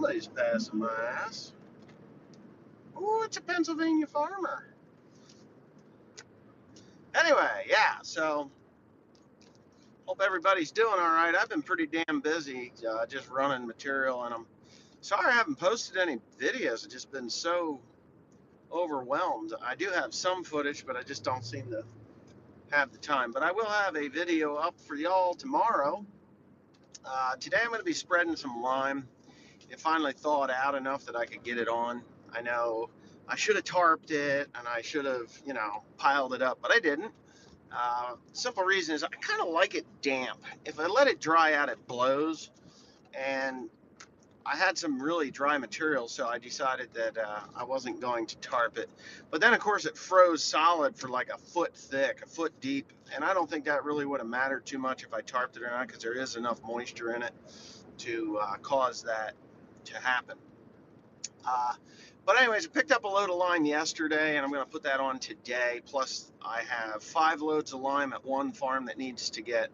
Somebody's passing my ass. Ooh, it's a Pennsylvania farmer. Anyway, yeah, so hope everybody's doing all right. I've been pretty damn busy just running material, and I'm sorry I haven't posted any videos. I've just been so overwhelmed. I do have some footage, but I just don't seem to have the time. But I will have a video up for y'all tomorrow. Today I'm going to be spreading some lime. It finally thawed out enough that I could get it on. I know I should have tarped it and I should have, piled it up, but I didn't. Simple reason is I kind of like it damp. If I let it dry out, it blows. And I had some really dry material, so I decided that I wasn't going to tarp it. But then, of course, it froze solid for like a foot thick, a foot deep. And I don't think that really would have mattered too much if I tarped it or not, because there is enough moisture in it to cause that to happen. But anyways, I picked up a load of lime yesterday, and I'm going to put that on today. Plus, I have 5 loads of lime at one farm that needs to get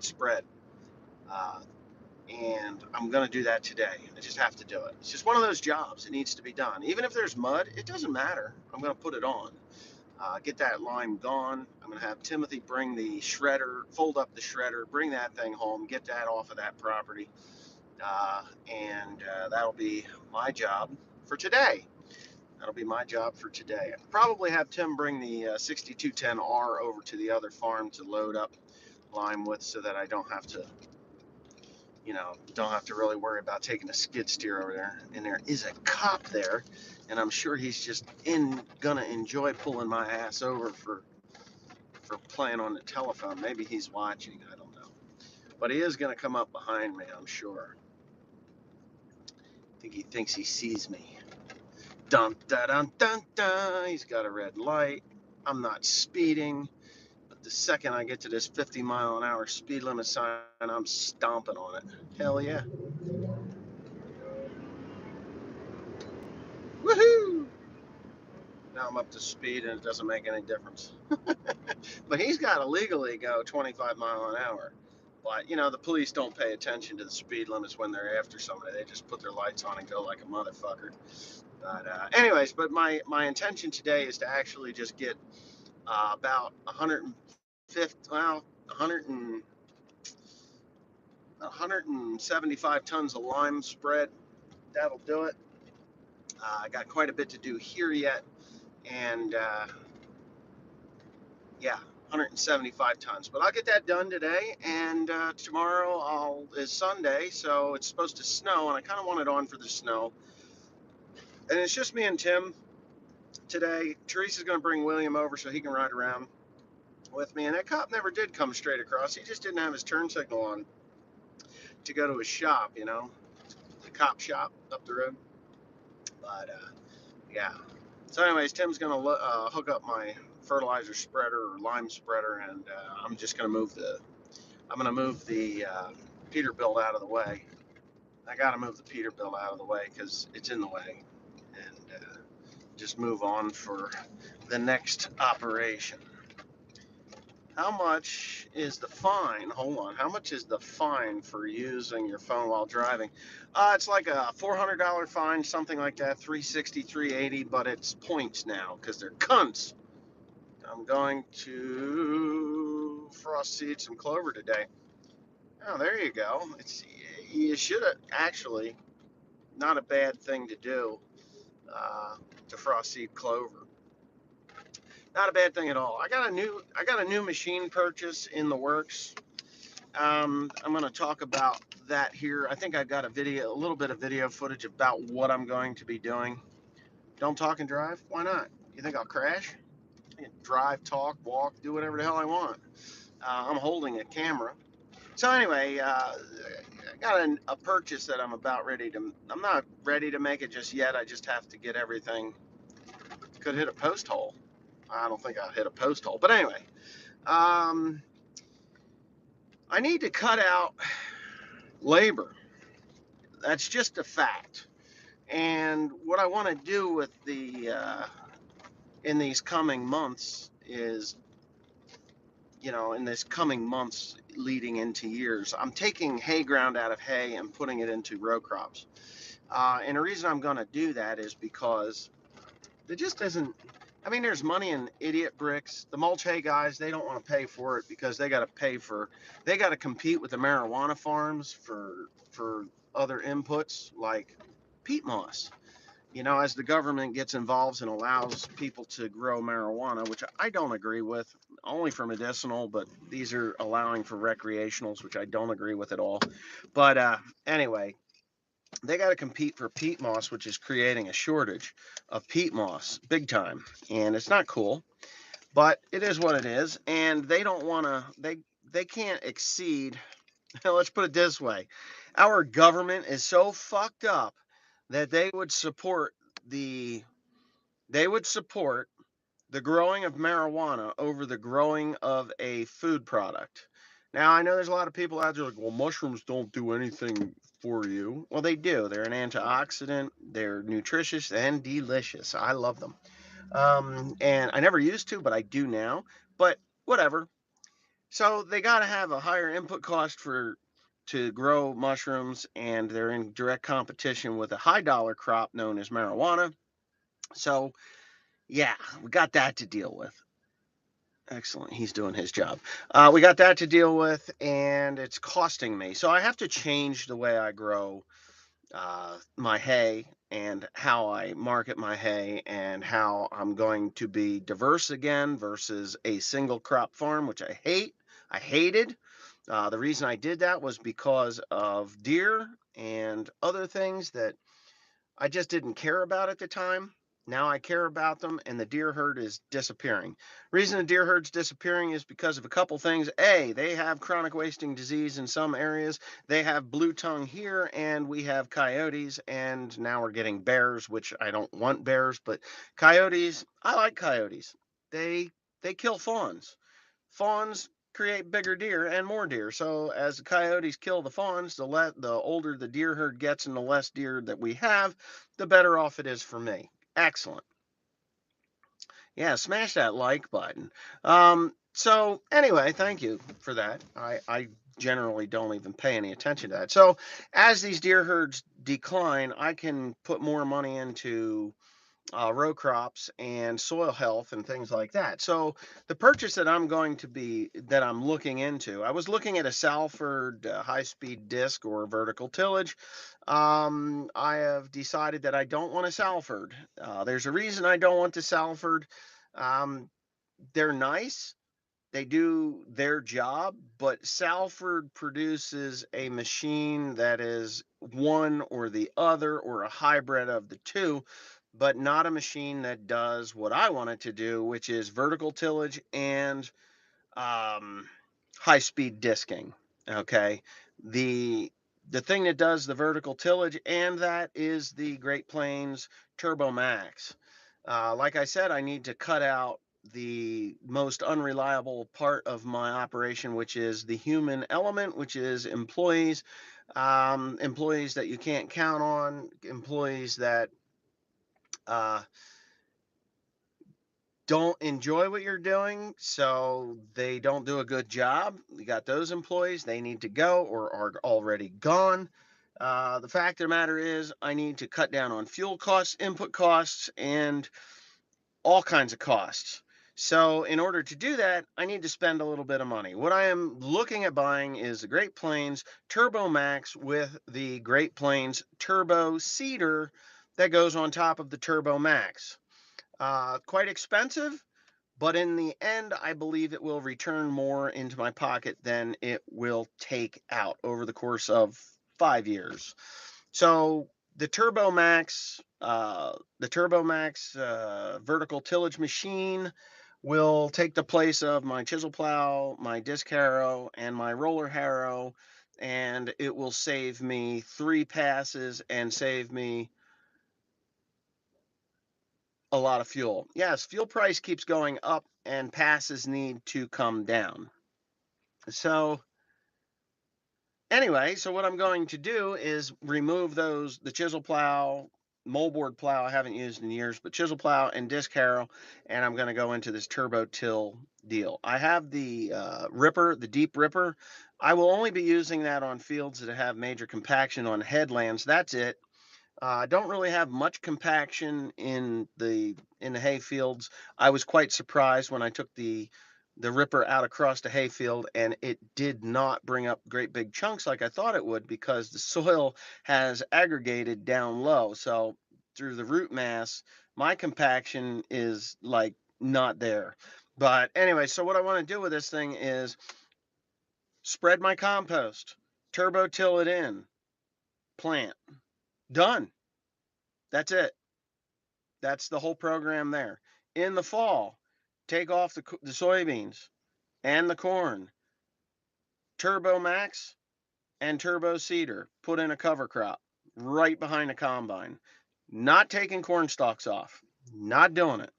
spread, and I'm going to do that today. I just have to do it. It's just one of those jobs. It needs to be done. Even if there's mud, it doesn't matter. I'm going to put it on. Get that lime gone. I'm going to have Timothy bring the shredder, fold up the shredder, bring that thing home, get that off of that property. And that'll be my job for today. That'll be my job for today. I'll probably have Tim bring the 6210R over to the other farm to load up lime with, so that I don't have to, really worry about taking a skid steer over there. And there is a cop there, and I'm sure he's just gonna enjoy pulling my ass over for playing on the telephone. Maybe he's watching. I don't know, but he is gonna come up behind me, I'm sure. I think he thinks he sees me. Dun dun dun dun dun. He's got a red light. I'm not speeding, but the second I get to this 50-mile-an-hour speed limit sign, I'm stomping on it. Hell yeah. Woohoo! Now I'm up to speed and it doesn't make any difference. But he's got to legally go 25 mile an hour. But, the police don't pay attention to the speed limits when they're after somebody. They just put their lights on and go like a motherfucker. But anyways, my intention today is to actually just get about 175 tons of lime spread. That'll do it. I got quite a bit to do here yet, and yeah, 175 tons. But I'll get that done today, and tomorrow is Sunday, so it's supposed to snow, and I kind of want it on for the snow. And it's just me and Tim today. Teresa's going to bring William over so he can ride around with me. And that cop never did come straight across. He just didn't have his turn signal on to go to his shop, the cop shop up the road. But yeah. So anyways, Tim's going to hook up my fertilizer spreader or lime spreader, and I'm just going to move the Peterbilt out of the way. I got to move the Peterbilt out of the way because it's in the way, and just move on for the next operation. How much is the fine? Hold on. How much is the fine for using your phone while driving? It's like a $400 fine, something like that, 360, 380, but it's points now because they're cunts. I'm going to frost seed some clover today. Oh, there you go. You should have actually, not a bad thing to do, to frost seed clover. Not a bad thing at all. I got a new machine purchase in the works. I'm going to talk about that here. I think I've got a little bit of video footage about what I'm going to be doing. Don't talk and drive? Why not? You think I'll crash? I can drive, talk, walk, do whatever the hell I want. I'm holding a camera. So anyway, I got a purchase that I'm not ready to make it just yet. I just have to get everything. Could hit a post hole. I don't think I'll hit a post hole. But anyway, I need to cut out labor. That's just a fact. And what I want to do with in these coming months is in this coming months leading into years, I'm taking hay ground out of hay and putting it into row crops. And the reason I'm going to do that is because there just isn't. I mean, there's money in idiot bricks. The mulch hay guys, they don't want to pay for it because they got to compete with the marijuana farms for other inputs like peat moss. As the government gets involved and allows people to grow marijuana, which I don't agree with, only for medicinal, but these are allowing for recreationals, which I don't agree with at all. But anyway, they got to compete for peat moss, which is creating a shortage of peat moss big time. And it's not cool, but it is what it is. And they don't want to, they can't exceed, let's put it this way. Our government is so fucked up that the they would support the growing of marijuana over the growing of a food product. Now, I know there's a lot of people out there like, well, mushrooms don't do anything for you. Well, they do. They're an antioxidant, they're nutritious and delicious. I love them. And I never used to, but I do now. But whatever. So they got to have a higher input cost to grow mushrooms, and they're in direct competition with a high dollar crop known as marijuana. So, yeah, we got that to deal with. Excellent. He's doing his job. We got that to deal with, and it's costing me. So I have to change the way I grow my hay and how I market my hay and how I'm going to be diverse again versus a single crop farm, which I hate. I hated. The reason I did that was because of deer and other things that I just didn't care about at the time. Now I care about them, and the deer herd is disappearing. Reason the deer herd's disappearing is because of a couple things. A, they have chronic wasting disease in some areas. They have blue tongue here, and we have coyotes, and now we're getting bears, which I don't want bears, but coyotes, I like coyotes. They they kill fawns. Fawns create bigger deer and more deer. So as the coyotes kill the fawns, the older the deer herd gets and the less deer that we have, the better off it is for me. Excellent. Yeah, smash that like button. So anyway, thank you for that. I generally don't even pay any attention to that. So as these deer herds decline, I can put more money into row crops and soil health and things like that. So the purchase that I'm looking into, I was looking at a Salford high-speed disc or vertical tillage. I have decided that I don't want a Salford. There's a reason I don't want the Salford. Um, they're nice. They do their job, but Salford produces a machine that is one or the other or a hybrid of the two, but not a machine that does what I want it to do, which is vertical tillage and um, high speed disking. Okay. The the thing that does the vertical tillage and that is the Great Plains Turbo Max. Like I said, I need to cut out the most unreliable part of my operation, which is the human element, which is employees, employees that you can't count on, employees that uh, don't enjoy what you're doing, so they don't do a good job. You got those employees, they need to go or are already gone. The fact of the matter is, I need to cut down on fuel costs, input costs, and all kinds of costs. So, in order to do that, I need to spend a little bit of money. What I am looking at buying is the Great Plains Turbo Max with the Great Plains Turbo Seeder that goes on top of the Turbo Max. Quite expensive, but in the end, I believe it will return more into my pocket than it will take out over the course of 5 years. So the Turbo Max vertical tillage machine will take the place of my chisel plow, my disc harrow, and my roller harrow, and it will save me 3 passes and save me a lot of fuel. Yes, fuel price keeps going up and passes need to come down. So anyway, so what I'm going to do is remove the chisel plow, moldboard plow I haven't used in years, but chisel plow and disc harrow, and I'm going to go into this turbo till deal. I have the ripper, the deep ripper. I will only be using that on fields that have major compaction on headlands. That's it. I don't really have much compaction in the hay fields. I was quite surprised when I took the ripper out across the hayfield, and it did not bring up great big chunks like I thought it would, because the soil has aggregated down low. So through the root mass, my compaction is like not there. But anyway, so what I want to do with this thing is spread my compost, turbo till it in, plant. Done. That's it. That's the whole program there. In the fall, take off the soybeans and the corn, Turbo Max and Turbo Seeder, put in a cover crop right behind the combine. Not taking corn stalks off, not doing it.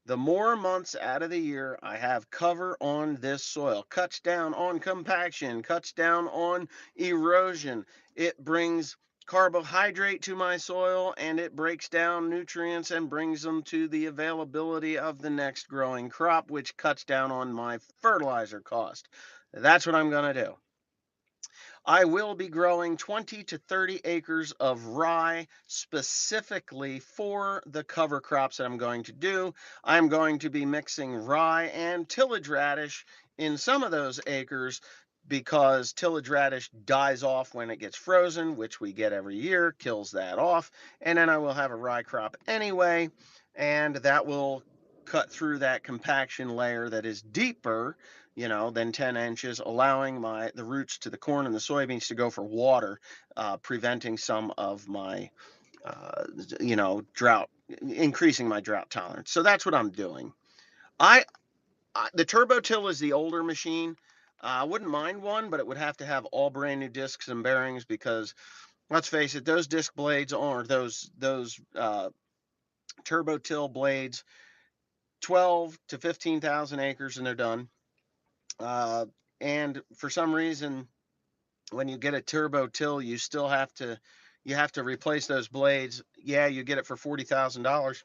The more months out of the year I have cover on this soil, cuts down on compaction, cuts down on erosion. It brings carbohydrate to my soil, and it breaks down nutrients and brings them to the availability of the next growing crop, which cuts down on my fertilizer cost. That's what I'm going to do. I will be growing 20 to 30 acres of rye specifically for the cover crops that I'm going to do. I'm going to be mixing rye and tillage radish in some of those acres, because tillage radish dies off when it gets frozen, which we get every year, kills that off. And then I will have a rye crop anyway, and that will cut through that compaction layer that is deeper, than 10 inches, allowing the roots to the corn and the soybeans to go for water, preventing some of my, drought, increasing my drought tolerance. So that's what I'm doing. The Turbo Till is the older machine. I wouldn't mind one, but it would have to have all brand new discs and bearings, because let's face it, those disc blades, or those Turbo Till blades, 12 to 15,000 acres and they're done. And for some reason, when you get a turbo till, you have to replace those blades. Yeah, you get it for $40,000,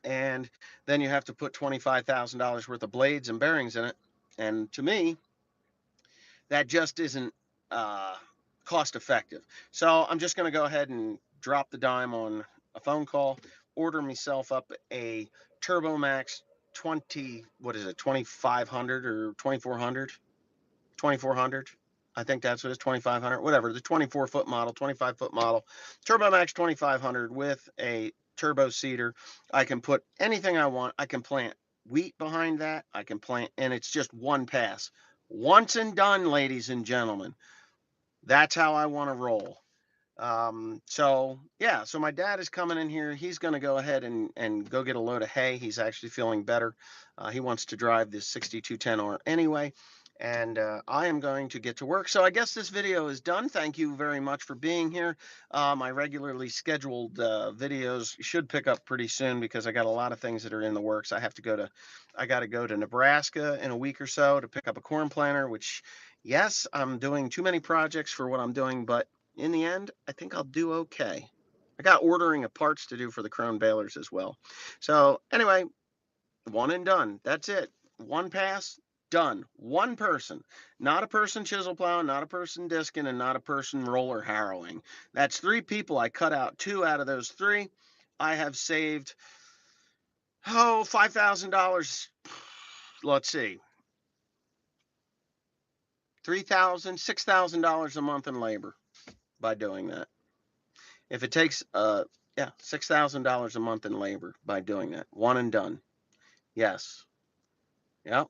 and then you have to put $25,000 worth of blades and bearings in it. And to me, that just isn't cost effective. So I'm just going to go ahead and drop the dime on a phone call, order myself up a Turbo Max 2500 or 2400. 2400. I think that's what it's 2500, whatever, the 24-foot model, 25-foot model, TurboMax 2500 with a turbo seeder. I can put anything I want. I can plant wheat behind that. I can plant, and it's just one pass. Once and done, ladies and gentlemen. That's how I want to roll. So yeah, so my dad is coming in here. He's going to go ahead and go get a load of hay. He's actually feeling better. He wants to drive this 6210R anyway. And I am going to get to work. So I guess this video is done. Thank you very much for being here. My regularly scheduled videos should pick up pretty soon, because I got a lot of things that are in the works. I got to go to Nebraska in a week or so to pick up a corn planter, which, yes, I'm doing too many projects for what I'm doing, but in the end, I think I'll do okay. I got ordering of parts to do for the Krone balers as well. So anyway, one and done. That's it. One pass, done. One person. Not a person chisel plowing, not a person disking, and not a person roller harrowing. That's 3 people. I cut out 2 out of those 3. I have saved, $5,000. Let's see. $3,000, $6,000 a month in labor by doing that. If it takes, $6,000 a month in labor by doing that. One and done. Yes. Yep.